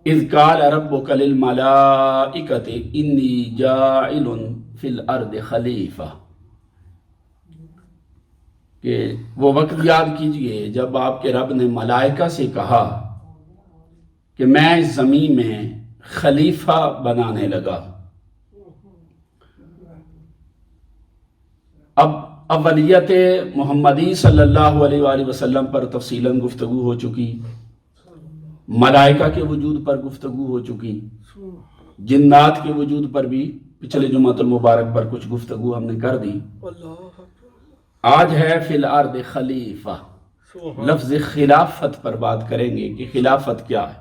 اذ قال ربک للملائکۃ انی جاعل فی الارض خلیفہ، کہ وہ وقت یاد کیجئے جب آپ کے رب نے ملائکہ سے کہا کہ میں اس زمین میں خلیفہ بنانے لگا۔ اب اولیت محمدی صلی اللہ علیہ وآلہ وسلم پر تفصیلاً گفتگو ہو چکی، ملائکہ کے وجود پر گفتگو ہو چکی، جنات کے وجود پر بھی پچھلے جمعۃ المبارک پر کچھ گفتگو ہم نے کر دی۔ آج ہے فی الارض خلیفہ، لفظ خلافت پر بات کریں گے کہ خلافت کیا ہے۔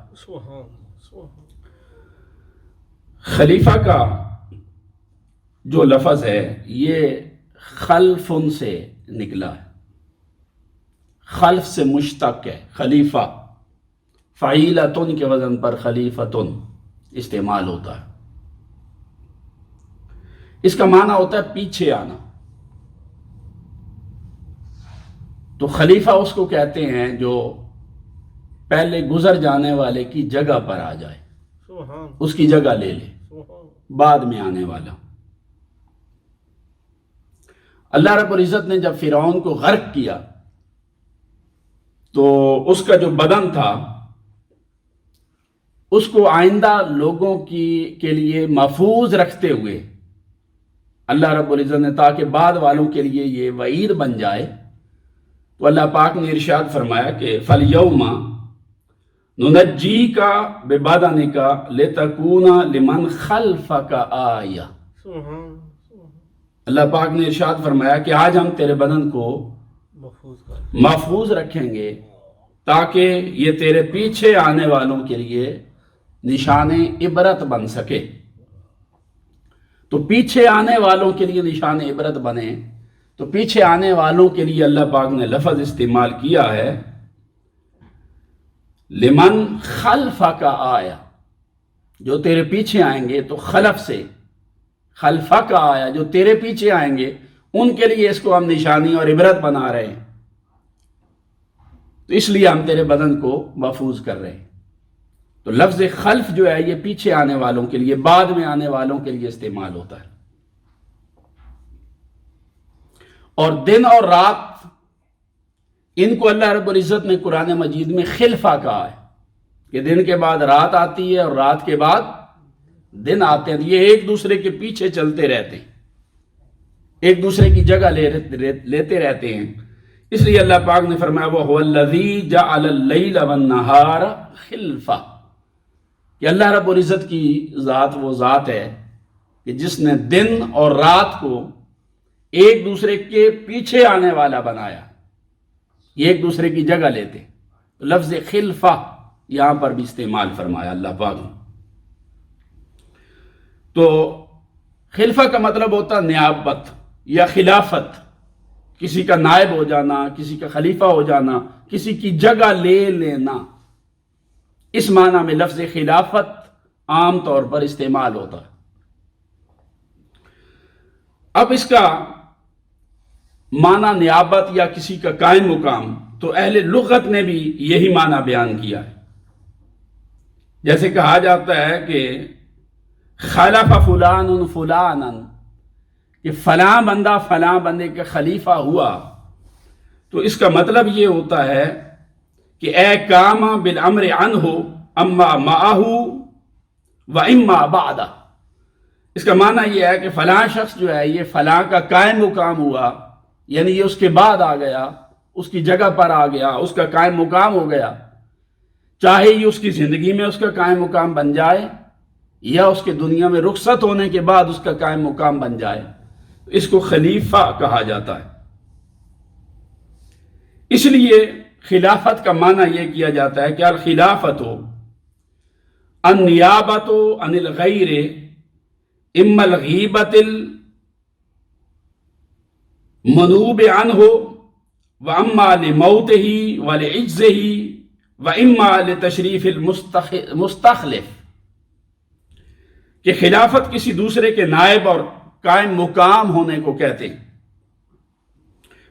خلیفہ کا جو لفظ ہے یہ خلفن سے نکلا ہے، خلف سے مشتق ہے۔ خلیفہ فعیلتن کے وزن پر خلیفتن استعمال ہوتا ہے۔ اس کا معنی ہوتا ہے پیچھے آنا۔ تو خلیفہ اس کو کہتے ہیں جو پہلے گزر جانے والے کی جگہ پر آ جائے، اس کی جگہ لے لے، بعد میں آنے والا۔ اللہ رب العزت نے جب فرعون کو غرق کیا تو اس کا جو بدن تھا اس کو آئندہ لوگوں کے لیے محفوظ رکھتے ہوئے اللہ رب العزت نے، تاکہ بعد والوں کے لیے یہ وعید بن جائے، تو اللہ پاک نے ارشاد فرمایا کہ فَالْيَوْمَ نُنَجِّيكَ بِبَدَنِكَ لِتَكُونَ لِمَنْ خَلْفَكَ آیَةً۔ اللہ پاک نے ارشاد فرمایا کہ آج ہم تیرے بدن کو محفوظ رکھیں گے تاکہ یہ تیرے پیچھے آنے والوں کے لیے نشان عبرت بن سکے۔ تو پیچھے آنے والوں کے لیے نشان عبرت بنے، تو پیچھے آنے والوں کے لیے اللہ پاک نے لفظ استعمال کیا ہے لمن خلفک آیا، جو تیرے پیچھے آئیں گے، تو خلف سے خلفک آیا، جو تیرے پیچھے آئیں گے ان کے لیے اس کو ہم نشانی اور عبرت بنا رہے ہیں، تو اس لیے ہم تیرے بدن کو محفوظ کر رہے ہیں۔ تو لفظ خلف جو ہے یہ پیچھے آنے والوں کے لیے، بعد میں آنے والوں کے لیے استعمال ہوتا ہے۔ اور دن اور رات، ان کو اللہ رب العزت نے قرآن مجید میں خلفہ کہا ہے کہ دن کے بعد رات آتی ہے اور رات کے بعد دن آتے ہیں، یہ ایک دوسرے کے پیچھے چلتے رہتے ہیں، ایک دوسرے کی جگہ لیتے رہتے ہیں۔ اس لیے اللہ پاک نے فرمایا وَهُوَ الَّذِي جَعَلَ اللَّيْلَ وَالنَّهَارَ خِلْفَةً، کہ اللہ رب العزت کی ذات وہ ذات ہے کہ جس نے دن اور رات کو ایک دوسرے کے پیچھے آنے والا بنایا، یہ ایک دوسرے کی جگہ لیتے۔ لفظ خلفہ یہاں پر بھی استعمال فرمایا اللہ پاک نے۔ تو خلفہ کا مطلب ہوتا نیابت یا خلافت، کسی کا نائب ہو جانا، کسی کا خلیفہ ہو جانا، کسی کی جگہ لے لینا، اس معنی میں لفظ خلافت عام طور پر استعمال ہوتا ہے۔ اب اس کا معنی نیابت یا کسی کا قائم مقام، تو اہل لغت نے بھی یہی معنی بیان کیا ہے۔ جیسے کہا جاتا ہے کہ خلف فلان فلانا، کہ فلاں بندہ فلاں بندے کا خلیفہ ہوا، تو اس کا مطلب یہ ہوتا ہے کہ اے قام بالامر عنہ اما معہ و اما بعدہ۔ اس کا معنی یہ ہے کہ فلاں شخص جو ہے یہ فلاں کا قائم مقام ہوا، یعنی یہ اس کے بعد آ گیا، اس کی جگہ پر آ گیا، اس کا قائم مقام ہو گیا، چاہے یہ اس کی زندگی میں اس کا قائم مقام بن جائے یا اس کے دنیا میں رخصت ہونے کے بعد اس کا قائم مقام بن جائے، اس کو خلیفہ کہا جاتا ہے۔ اس لیے خلافت کا معنی یہ کیا جاتا ہے کہ الخلافت النیابت عن الغیر اما الغیبت المنوب عنہ و اما لموتہ و لعجزہ و اما لتشریف المستخلف، کہ خلافت کسی دوسرے کے نائب اور قائم مقام ہونے کو کہتے ہیں،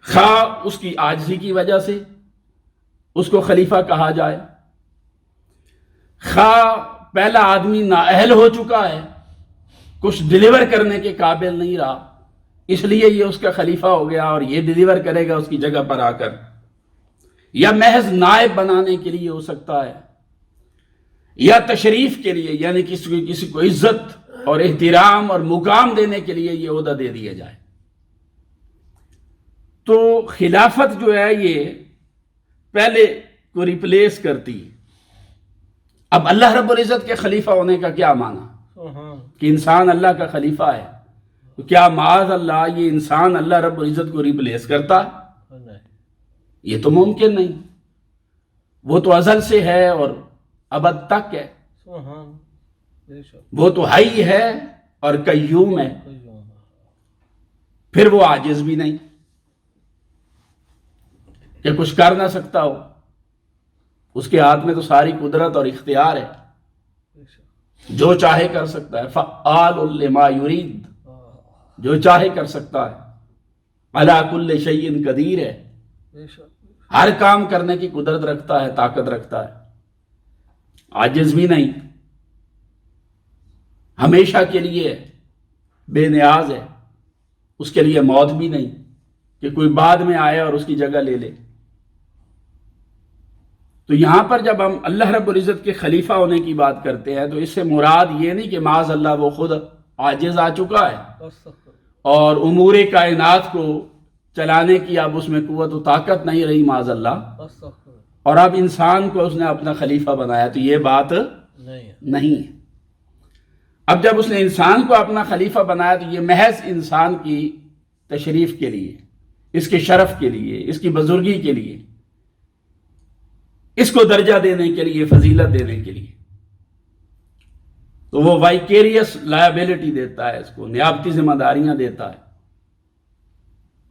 خواہ اس کی عاجزی کی وجہ سے اس کو خلیفہ کہا جائے، خواہ پہلا آدمی نااہل ہو چکا ہے، کچھ ڈیلیور کرنے کے قابل نہیں رہا، اس لیے یہ اس کا خلیفہ ہو گیا اور یہ ڈیلیور کرے گا اس کی جگہ پر آ کر، یا محض نائب بنانے کے لیے ہو سکتا ہے، یا تشریف کے لیے، یعنی کسی کو عزت اور احترام اور مقام دینے کے لیے یہ عہدہ دے دیا جائے۔ تو خلافت جو ہے یہ پہلے کو ریپلیس کرتی ہے۔ اب اللہ رب العزت کے خلیفہ ہونے کا کیا معنی کہ انسان اللہ کا خلیفہ ہے، تو کیا معاذ اللہ یہ انسان اللہ رب العزت کو ریپلیس کرتا ہے؟ یہ تو ممکن نہیں، وہ تو ازل سے ہے اور ابد تک ہے، وہ تو حی ہے اور قیوم ہے، پھر وہ عاجز بھی نہیں کہ کچھ کر نہ سکتا ہو، اس کے ہاتھ میں تو ساری قدرت اور اختیار ہے، جو چاہے کر سکتا ہے، فعال لما یرید، جو چاہے کر سکتا ہے، علی کل شیء قدیر ہے، ہر کام کرنے کی قدرت رکھتا ہے، طاقت رکھتا ہے، عاجز بھی نہیں، ہمیشہ کے لیے بے نیاز ہے، اس کے لیے موت بھی نہیں کہ کوئی بعد میں آئے اور اس کی جگہ لے لے۔ تو یہاں پر جب ہم اللہ رب العزت کے خلیفہ ہونے کی بات کرتے ہیں تو اس سے مراد یہ نہیں کہ معاذ اللہ وہ خود عاجز آ چکا ہے اور امور کائنات کو چلانے کی اب اس میں قوت و طاقت نہیں رہی معاذ اللہ، اور اب انسان کو اس نے اپنا خلیفہ بنایا، تو یہ بات نہیں ہے۔ اب جب اس نے انسان کو اپنا خلیفہ بنایا تو یہ محض انسان کی تشریف کے لیے، اس کے شرف کے لیے، اس کی بزرگی کے لیے، اس کو درجہ دینے کے لیے، فضیلت دینے کے لیے، تو وہ وائکیریس لائبلٹی دیتا ہے، اس کو نیابتی ذمہ داریاں دیتا ہے۔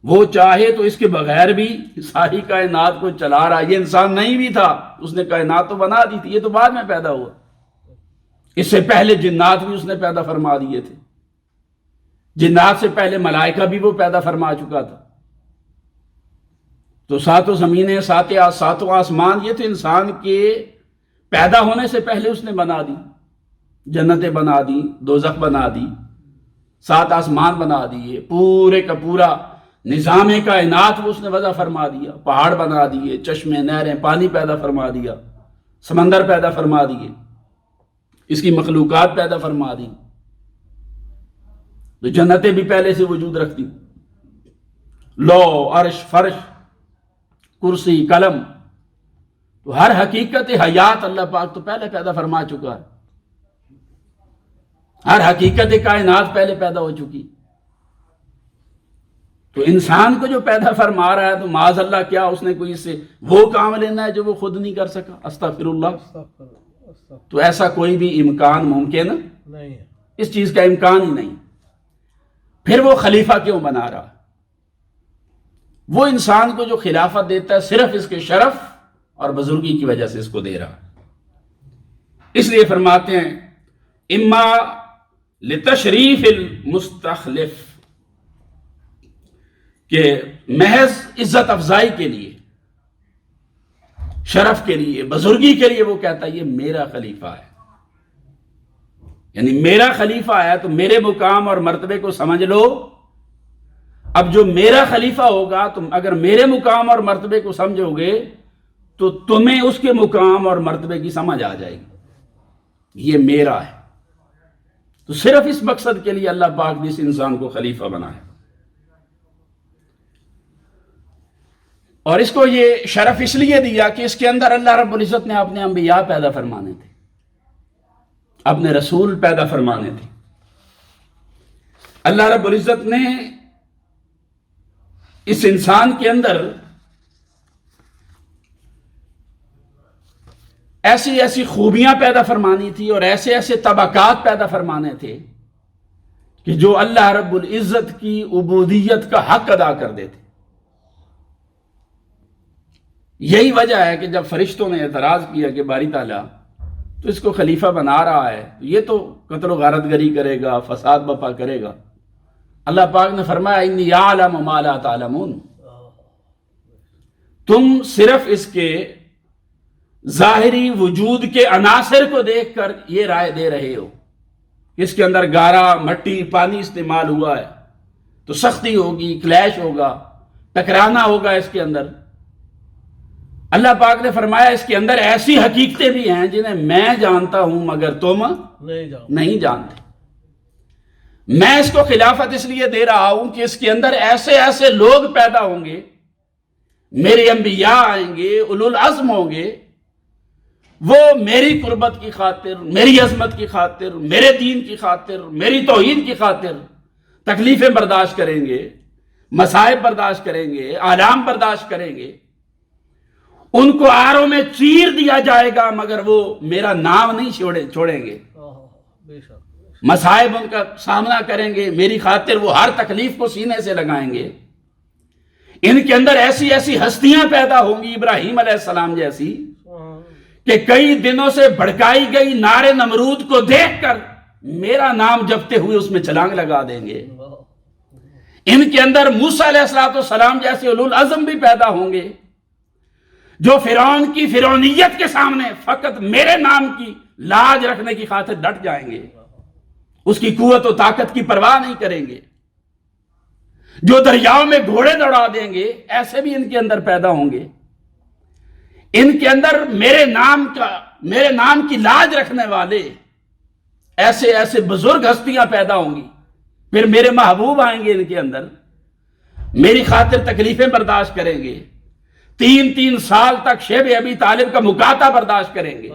وہ چاہے تو اس کے بغیر بھی ساری کائنات کو چلا رہا ہے، یہ انسان نہیں بھی تھا، اس نے کائنات تو بنا دی تھی، یہ تو بعد میں پیدا ہوا، اس سے پہلے جنات بھی اس نے پیدا فرما دیے تھے، جنات سے پہلے ملائکہ بھی وہ پیدا فرما چکا تھا، تو ساتوں زمینیں، ساتوں آسمان، یہ تو انسان کے پیدا ہونے سے پہلے اس نے بنا دی، جنتیں بنا دی، دوزخ بنا دی، 7 آسمان بنا دیے، پورے کا پورا نظام کائنات وہ اس نے وضع فرما دیا، پہاڑ بنا دیے، چشمے، نہریں، پانی پیدا فرما دیا، سمندر پیدا فرما دیے، اس کی مخلوقات پیدا فرما دی، تو جنتیں بھی پہلے سے وجود رکھتی، لو، عرش، فرش، کرسی، قلم، تو ہر حقیقت حیات اللہ پاک تو پہلے پیدا فرما چکا ہے، ہر حقیقت کائنات پہلے پیدا ہو چکی، تو انسان کو جو پیدا فرما رہا ہے تو معاذ اللہ کیا اس نے کوئی اس سے وہ کام لینا ہے جو وہ خود نہیں کر سکا؟ استغفر اللہ۔ تو ایسا کوئی بھی امکان ممکن نہیں ہے، اس چیز کا امکان ہی نہیں، پھر وہ خلیفہ کیوں بنا رہا؟ وہ انسان کو جو خلافت دیتا ہے صرف اس کے شرف اور بزرگی کی وجہ سے اس کو دے رہا، اس لیے فرماتے ہیں اما لتشریف المستخلف، کہ محض عزت افزائی کے لیے، شرف کے لیے، بزرگی کے لیے وہ کہتا ہے یہ میرا خلیفہ ہے، یعنی میرا خلیفہ ہے تو میرے مقام اور مرتبے کو سمجھ لو، اب جو میرا خلیفہ ہوگا تم اگر میرے مقام اور مرتبے کو سمجھو گے تو تمہیں اس کے مقام اور مرتبے کی سمجھ آ جائے گی، یہ میرا ہے۔ تو صرف اس مقصد کے لیے اللہ پاک نے اس انسان کو خلیفہ بنایا، اور اس کو یہ شرف اس لیے دیا کہ اس کے اندر اللہ رب العزت نے اپنے انبیاء پیدا فرمانے تھے، اپنے رسول پیدا فرمانے تھے۔ اللہ رب العزت نے اس انسان کے اندر ایسی ایسی خوبیاں پیدا فرمانی تھی اور ایسے ایسے طبقات پیدا فرمانے تھے کہ جو اللہ رب العزت کی عبودیت کا حق ادا کر دیتے۔ یہی وجہ ہے کہ جب فرشتوں نے اعتراض کیا کہ باری تعالیٰ تو اس کو خلیفہ بنا رہا ہے، یہ تو قتل و غارت گری کرے گا، فساد بپا کرے گا، اللہ پاک نے فرمایا انی اعلم ما لا تعلمون، تم صرف اس کے ظاہری وجود کے عناصر کو دیکھ کر یہ رائے دے رہے ہو، اس کے اندر گارا، مٹی، پانی استعمال ہوا ہے تو سختی ہوگی، کلیش ہوگا، ٹکرانا ہوگا اس کے اندر۔ اللہ پاک نے فرمایا اس کے اندر ایسی حقیقتیں بھی ہیں جنہیں میں جانتا ہوں مگر تم نہیں جانتے۔ میں اس کو خلافت اس لیے دے رہا ہوں کہ اس کے اندر ایسے ایسے لوگ پیدا ہوں گے، میرے انبیاء آئیں گے، اولو العزم ہوں گے، وہ میری قربت کی خاطر، میری عظمت کی خاطر، میرے دین کی خاطر، میری توحید کی خاطر تکلیفیں برداشت کریں گے، مصائب برداشت کریں گے، آلام برداشت کریں گے۔ ان کو آروں میں چیر دیا جائے گا مگر وہ میرا نام نہیں چھوڑیں گے۔ مصائب ان کا سامنا کریں گے، میری خاطر وہ ہر تکلیف کو سینے سے لگائیں گے۔ ان کے اندر ایسی ایسی ہستیاں پیدا ہوں گی، ابراہیم علیہ السلام جیسی، کہ کئی دنوں سے بھڑکائی گئی نار نمرود کو دیکھ کر میرا نام جپتے ہوئے اس میں چھلانگ لگا دیں گے۔ ان کے اندر موسیٰ علیہ السلام جیسے اولو العزم بھی پیدا ہوں گے، جو فرعون کی فرعونیت کے سامنے فقط میرے نام کی لاج رکھنے کی خاطر ڈٹ جائیں گے، اس کی قوت و طاقت کی پرواہ نہیں کریں گے، جو دریاؤں میں گھوڑے دوڑا دیں گے، ایسے بھی ان کے اندر پیدا ہوں گے۔ ان کے اندر میرے نام کی لاج رکھنے والے ایسے ایسے بزرگ ہستیاں پیدا ہوں گی۔ پھر میرے محبوب آئیں گے، ان کے اندر میری خاطر تکلیفیں برداشت کریں گے، 3 سال تک شیب ابی طالب کا مقاطع برداشت کریں گے،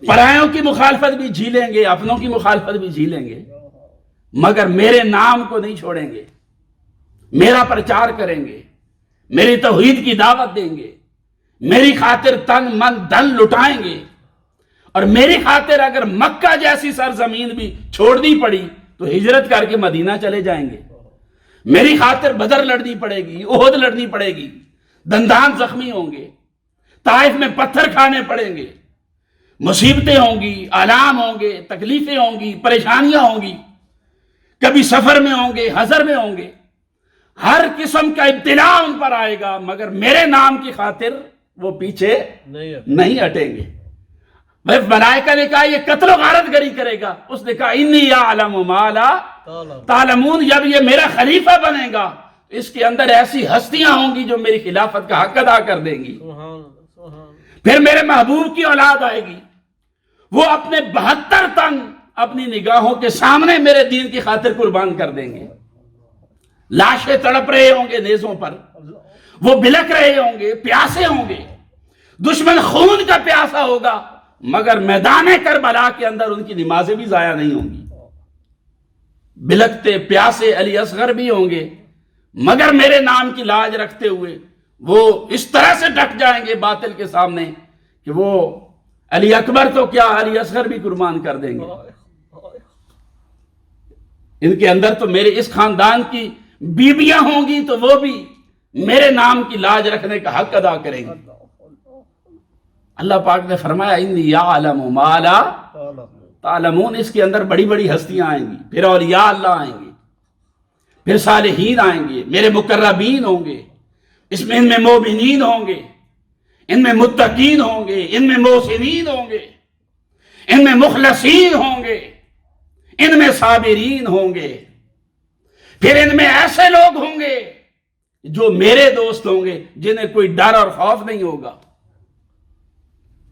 پرایوں کی مخالفت بھی جھیلیں گے، اپنوں کی مخالفت بھی جھیلیں گے، مگر میرے نام کو نہیں چھوڑیں گے، میرا پرچار کریں گے، میری توحید کی دعوت دیں گے، میری خاطر تن من دھن لٹائیں گے، اور میری خاطر اگر مکہ جیسی سرزمین بھی چھوڑنی پڑی تو ہجرت کر کے مدینہ چلے جائیں گے۔ میری خاطر بدر لڑنی پڑے گی، احد لڑنی پڑے گی، دندان زخمی ہوں گے، طائف میں پتھر کھانے پڑیں گے، مصیبتیں ہوں گی، آلام ہوں گے، تکلیفیں ہوں گی، پریشانیاں ہوں گی، کبھی سفر میں ہوں گے، حضر میں ہوں گے، ہر قسم کا ابتلا ان پر آئے گا، مگر میرے نام کی خاطر وہ پیچھے نہیں ہٹیں گے۔ ملائکہ نے کہا یہ قتل و غارت گری کرے گا، اس نے کہا انی اعلم ما لا تعلمون، جب یہ میرا خلیفہ بنے گا اس کے اندر ایسی ہستیاں ہوں گی جو میری خلافت کا حق ادا کر دیں گی۔ پھر میرے محبوب کی اولاد آئے گی، وہ اپنے 72 تن اپنی نگاہوں کے سامنے میرے دین کی خاطر قربان کر دیں گے۔ لاشیں تڑپ رہے ہوں گے نیزوں پر، وہ بلک رہے ہوں گے، پیاسے ہوں گے، دشمن خون کا پیاسا ہوگا، مگر میدان کربلا کے اندر ان کی نمازیں بھی ضائع نہیں ہوں گی۔ بلکتے پیاسے علی اصغر بھی ہوں گے، مگر میرے نام کی لاج رکھتے ہوئے وہ اس طرح سے ڈٹ جائیں گے باطل کے سامنے کہ وہ علی اکبر تو کیا علی اصغر بھی قربان کر دیں گے۔ ان کے اندر تو میرے اس خاندان کی بیویاں ہوں گی تو وہ بھی میرے نام کی لاج رکھنے کا حق ادا کریں گے۔ اللہ پاک نے فرمایا انی اعلم ما لا تعلمون، اس کے اندر بڑی بڑی ہستیاں آئیں گی، پھر اولیاء اللہ آئیں گے، پھر صالحین آئیں گے، میرے مقربین ہوں گے، ان میں مومنین ہوں گے، ان میں متقین ہوں گے، ان میں محسنین ہوں گے، ان میں مخلصین ہوں گے، ان میں صابرین ہوں گے، پھر ان میں ایسے لوگ ہوں گے جو میرے دوست ہوں گے، جنہیں کوئی ڈر اور خوف نہیں ہوگا،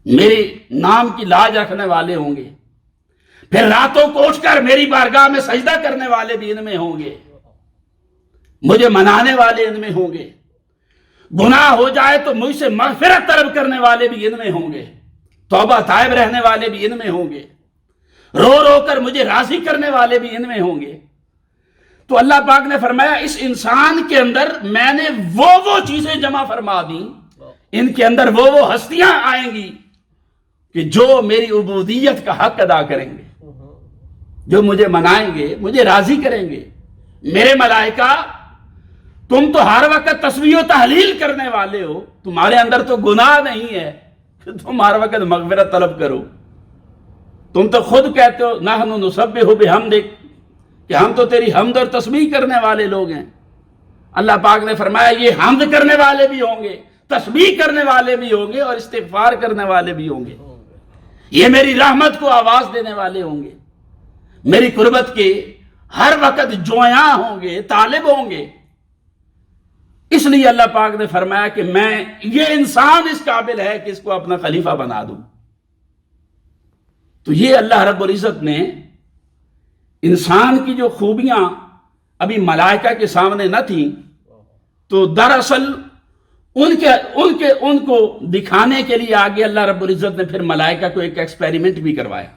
میرے نام کی لاج رکھنے والے ہوں گے، پھر راتوں کو اٹھ کر میری بارگاہ میں سجدہ کرنے والے بھی ان میں ہوں گے، مجھے منانے والے ان میں ہوں گے، گناہ ہو جائے تو مجھ سے مغفرت طلب کرنے والے بھی ان میں ہوں گے، توبہ طائب رہنے والے بھی ان میں ہوں گے، رو رو کر مجھے راضی کرنے والے بھی ان میں ہوں گے۔ تو اللہ پاک نے فرمایا اس انسان کے اندر میں نے وہ چیزیں جمع فرما دیں، ان کے اندر وہ ہستیاں آئیں گی کہ جو میری عبودیت کا حق ادا کریں گے، جو مجھے منائیں گے، مجھے راضی کریں گے۔ میرے ملائکہ تم تو ہر وقت تسبیح و تحلیل کرنے والے ہو، تمہارے اندر تو گناہ نہیں ہے کہ تم ہر وقت مغفرت طلب کرو، تم تو خود کہتے ہو نحن نسبح بحمدک کہ ہم تو تیری حمد اور تسبیح کرنے والے لوگ ہیں۔ اللہ پاک نے فرمایا یہ حمد کرنے والے بھی ہوں گے، تسبیح کرنے والے بھی ہوں گے اور استغفار کرنے والے بھی ہوں گے، یہ میری رحمت کو آواز دینے والے ہوں گے، میری قربت کے ہر وقت جویاں ہوں گے، طالب ہوں گے۔ اس لیے اللہ پاک نے فرمایا کہ میں یہ انسان اس قابل ہے کہ اس کو اپنا خلیفہ بنا دوں۔ تو یہ اللہ رب العزت نے انسان کی جو خوبیاں ابھی ملائکہ کے سامنے نہ تھیں، تو دراصل ان کو دکھانے کے لیے آگے اللہ رب العزت نے پھر ملائکہ کو ایک ایکسپیریمنٹ بھی کروایا۔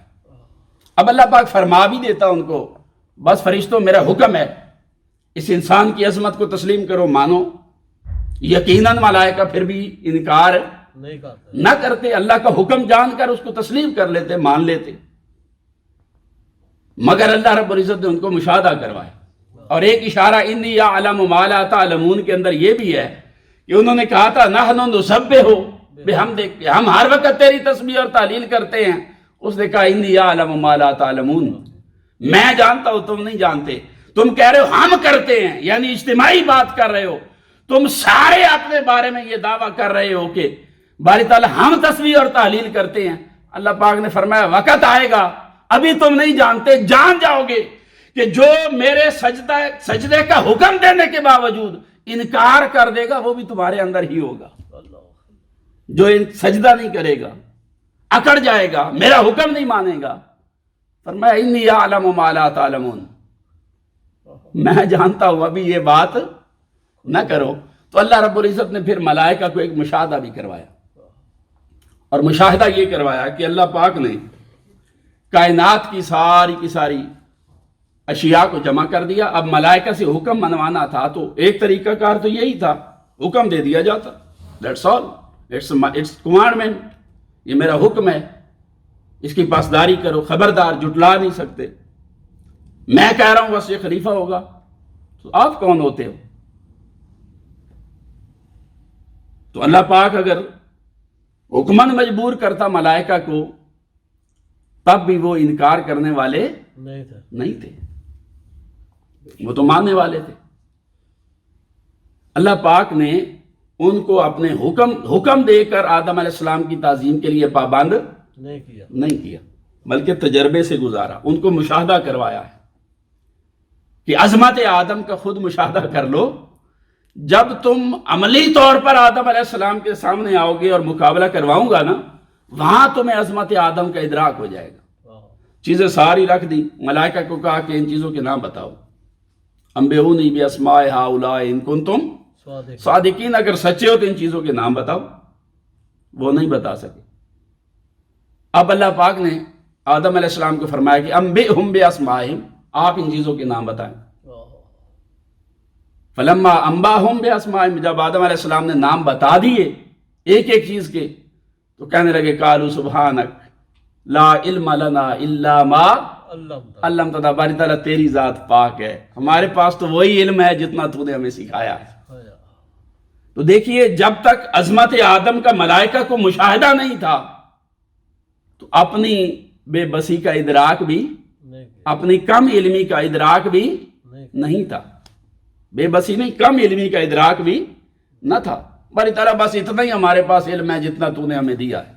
اب اللہ پاک فرما بھی دیتا ان کو، بس فرشتوں میرا حکم ہے، اس انسان کی عظمت کو تسلیم کرو، مانو۔ یقیناً ملائکہ پھر بھی انکار نہ کرتے، اللہ کا حکم جان کر اس کو تسلیم کر لیتے، مان لیتے، مگر اللہ رب العزت نے ان کو مشاہدہ کروایا۔ اور ایک اشارہ انی اعلم ما لا تعلمون کے اندر یہ بھی ہے کہ انہوں نے کہا تھا نحن نسبح بحمدک، ہم ہر وقت تیری تسبیح اور تعلیل کرتے ہیں۔ اس نے کہا انی اعلم ما لا تعلمون، میں جانتا ہوں تم نہیں جانتے۔ تم کہہ رہے ہو ہم کرتے ہیں، یعنی اجتماعی بات کر رہے ہو، تم سارے اپنے بارے میں یہ دعویٰ کر رہے ہو کہ باری تعالیٰ ہم تسبیح اور تحلیل کرتے ہیں۔ اللہ پاک نے فرمایا وقت آئے گا، ابھی تم نہیں جانتے، جان جاؤ گے کہ جو میرے سجدے کا حکم دینے کے باوجود انکار کر دے گا وہ بھی تمہارے اندر ہی ہوگا۔ جو سجدہ نہیں کرے گا، اکڑ جائے گا، میرا حکم نہیں مانے گا، فرمایا انی اعلم ما لا تعلمون، میں جانتا ہوں، ابھی یہ بات نہ کرو۔ تو اللہ رب العزت نے پھر ملائکہ کو ایک مشاہدہ بھی کروایا، اور مشاہدہ یہ کروایا کہ اللہ پاک نے کائنات کی ساری اشیاء کو جمع کر دیا۔ اب ملائکہ سے حکم منوانا تھا، تو ایک طریقہ کار تو یہی تھا، حکم دے دیا جاتا، دیٹس آل، اٹس کمانڈمنٹ، یہ میرا حکم ہے، اس کی پاسداری کرو، خبردار، جھٹلا نہیں سکتے، میں کہہ رہا ہوں بس یہ خلیفہ ہوگا۔ تو آپ کون ہوتے ہو؟ تو اللہ پاک اگر حکمن مجبور کرتا ملائکہ کو، تب بھی وہ انکار کرنے والے نہیں تھے، وہ تو ماننے والے تھے۔ اللہ پاک نے ان کو اپنے حکم دے کر آدم علیہ السلام کی تعظیم کے لیے پابند نہیں کیا، بلکہ تجربے سے گزارا، ان کو مشاہدہ کروایا ہے کہ عظمت آدم کا خود مشاہدہ کر لو۔ جب تم عملی طور پر آدم علیہ السلام کے سامنے آؤ گے اور مقابلہ کرواؤں گا نا، وہاں تمہیں عظمت آدم کا ادراک ہو جائے گا۔ چیزیں ساری رکھ دی، ملائکہ کو کہا کہ ان چیزوں کے نام بتاؤ، انبئونی باسماء ہؤلاء ان کنتم صادقین، اگر سچے ہو تو ان چیزوں کے نام بتاؤ، وہ نہیں بتا سکے۔ اب اللہ پاک نے آدم علیہ السلام کو فرمایا کہ انبئہم باسمائہم، آپ ان چیزوں کے نام بتائیں۔ فلما انباہم باسمائہم، جب آدم علیہ السلام نے نام بتا دیے ایک ایک چیز کے، تو کہنے لگے قالوا سبحانک لا علم لنا الا ما علمتنا، باری تعالیٰ تیری ذات پاک ہے، ہمارے پاس تو وہی علم ہے جتنا تو نے ہمیں سکھایا ہے۔ تو دیکھیے جب تک عظمت آدم کا ملائکہ کو مشاہدہ نہیں تھا تو اپنی بے بسی کا ادراک بھی، اپنی کم علمی کا ادراک بھی نہیں تھا، بے بسی نہیں، کم علمی کا ادراک بھی نہ تھا۔ باری تعالیٰ بس اتنا ہی ہمارے پاس علم ہے جتنا تو نے ہمیں دیا ہے۔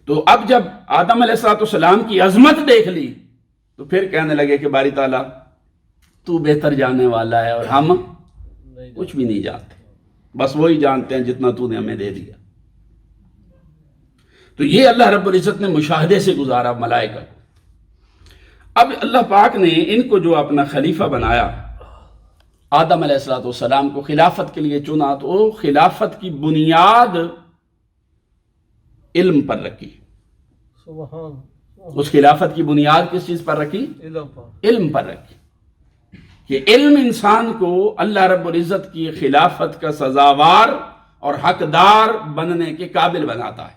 تو اب جب آدم علیہ السلام کی عظمت دیکھ لی تو پھر کہنے لگے کہ باری تعالیٰ تو بہتر جاننے والا ہے، اور ہم کچھ بھی نہیں جانتے، بس وہی جانتے ہیں جتنا تو نے ہمیں دے دیا۔ تو یہ اللہ رب العزت نے مشاہدے سے گزارا ملائکہ کو۔ اب اللہ پاک نے ان کو جو اپنا خلیفہ بنایا، آدم علیہ السلام کو خلافت کے لیے چنا، تو خلافت کی بنیاد علم پر رکھی۔ اس خلافت کی بنیاد کس چیز پر رکھی؟ علم پر رکھی، کہ علم انسان کو اللہ رب العزت کی خلافت کا سزاوار اور حقدار بننے کے قابل بناتا ہے۔